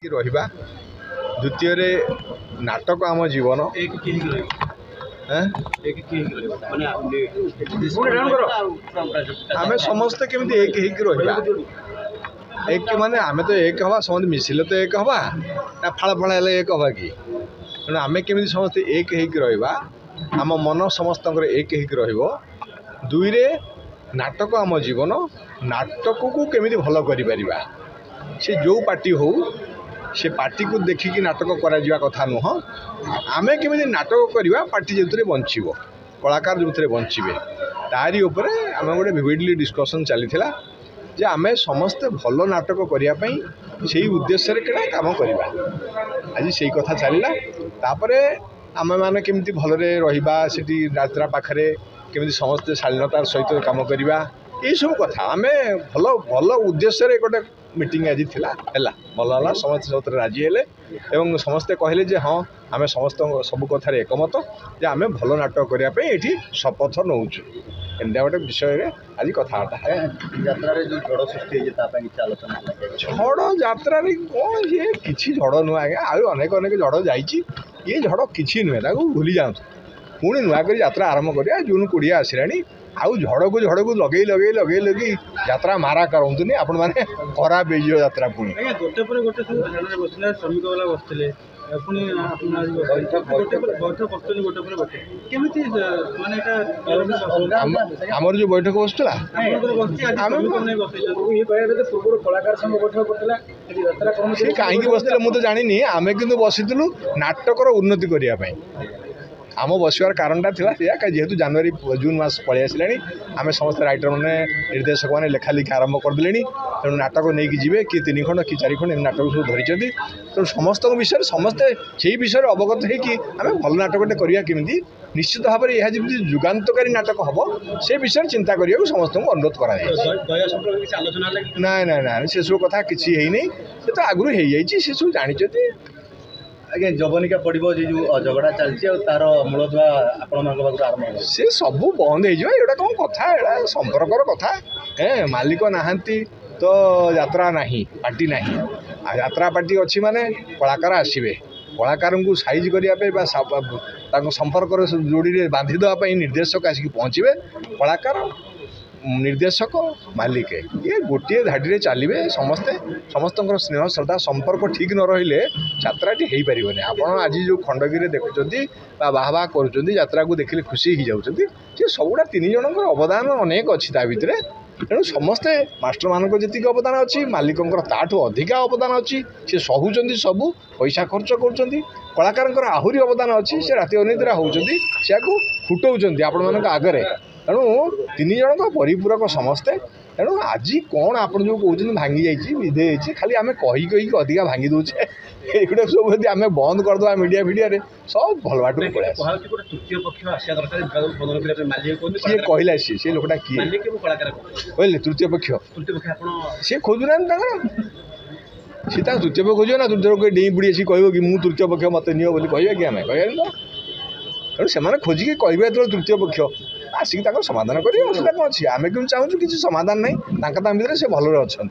रहिबा द्वितीय रे नाटक आम जीवन आम समस्ते केमी एक रहिबा एक माने आम तो एक हवा समस्त मिसिले तो एक हवा ना फाड़ फाड़ हेले एक हवा कि तेणु आम केमी समस्ते एक रहिबा आम मन समस्त एक रहिबो दुई रे नाटक आम जीवन नाटक को केमी भल करिपरिबा से जो पार्टी हो से पार्टी को देखिकी नाटक करा कथा नुह आमे केमी नाटक करवा पार्टी जो बंचब कलाकार जो बंचे तारी उपर आम गोटे विविडली डिस्कसन चली जे आमे समस्ते भल नाटक करने से उद्देश्य केड़ा काम करवा आज से कथा चलला तापरे आम मैंने केमती भलरे रहिबा सेठी यात्रा पाखरे केमती समस्ते शालीनतार सहित काम करवा ये सब कथा आम भल भल उद्देश्य गोटे मीटिंग आज थिला हैला भल है समस्त सब राजी हेले एवं समस्ते कहले जे हाँ आम समस्त सब कथार एकमत जे आम भल नाटक करने ये शपथ नौचु एमती गोटे विषय आज कथबार्ता जो झड़ सृष्टि आलोचना झड़ यात्रा कौन ये किसी झड़ नुह आज्ञा अनेक अनेक झड़ जाइए ये झड़ किसी नुहे भूली जाऊँ पुणी नुआक यात्रा आरंभ करा जून 20 आसला आउ झड़ को लगे लगे लगे लगे यात्रा मारा करतुनि आपण मैंने खराब हो यात्रा पुणी आमर जो बैठक बसुला कहीं बसते मुझे जानी आम कि बसीलु नाटकर उन्नति करने आम बसवार कारणटा था जेहेतु जनवरी जून मास पलि आसला आम समस्त राइटर मैंने निर्देशक मैंने लेखा लिखी आरंभ करदे तेणु नाटक नहीं जी कि 3 खंड कि 4 खंड नाटक सब धरी तेणु समस्त विषय समस्ते से विषय अवगत होमें भल नाटकटे करवा केमी निश्चित भाव में यह जमी जुगान्तकारी नाटक हम से विषय चिंता करने समस्त को अनुरोध करा ना से सब कथा किसी तो आगुरी हो से सब जानते आगे जवनिका पड़ो जो झगड़ा चलती तार मूलदुआ आरंभ से सब बंद होगा कौन कथा एड़ा संपर्कर कथा मालिक नहांती तो यात्रा नहीं पार्टी नहीं यात्रा पार्टी अच्छी माने कलाकार आसवे कलाकार को साइज करने संपर्क जोड़ी बांधि देवाई निर्देशक आसिक पहुँचे कलाकार निर्देशक मालिक ये गोटे धाड़ी चलिए समस्ते समस्त स्नेह श्रद्धा संपर्क ठीक न रही यात्राटी हो पारे आप आज जो खंडगिरी देखुं बाहा करा को देखिले खुशी हो जाती सबुटा 3 जन अवदान अनेक अच्छी ता भितर तेणु समस्ते मास्टर मान जी अवदान अच्छी मालिक ताठू अधिका अवदान अच्छी सी सहूँ सबू पैसा खर्च कर कलाकार आहरी अवदान अच्छी से राति अनिद्रा होती फुटाऊँ आपण आगरे तेणु 3 जन परिपूरक समस्ते तेणु आज कौन आप जो कहते भांगी जाइए विधे खाली आम कही अधिका भांगी दूचे ये सब यदि आम बंद करदे मीडिया मीडिया सब भल बाट किए कहला सी लोकटा किए कहले तृतीय पक्ष सी खोजुना सी तृतीय पक्ष खोज ना तृतीय पक्ष डेई बुड़ी आसी कह कि मुझे तृतीय पक्ष मत नियो बोली कह कि आम कह तेणु से खोजिकी कहे जो तृतीय पक्ष आसिक समाधान करेंगे असुविधा कौन अच्छी आम क्यों चाहूँ किसी समाधान नहीं भितर से भलरे अच्छा।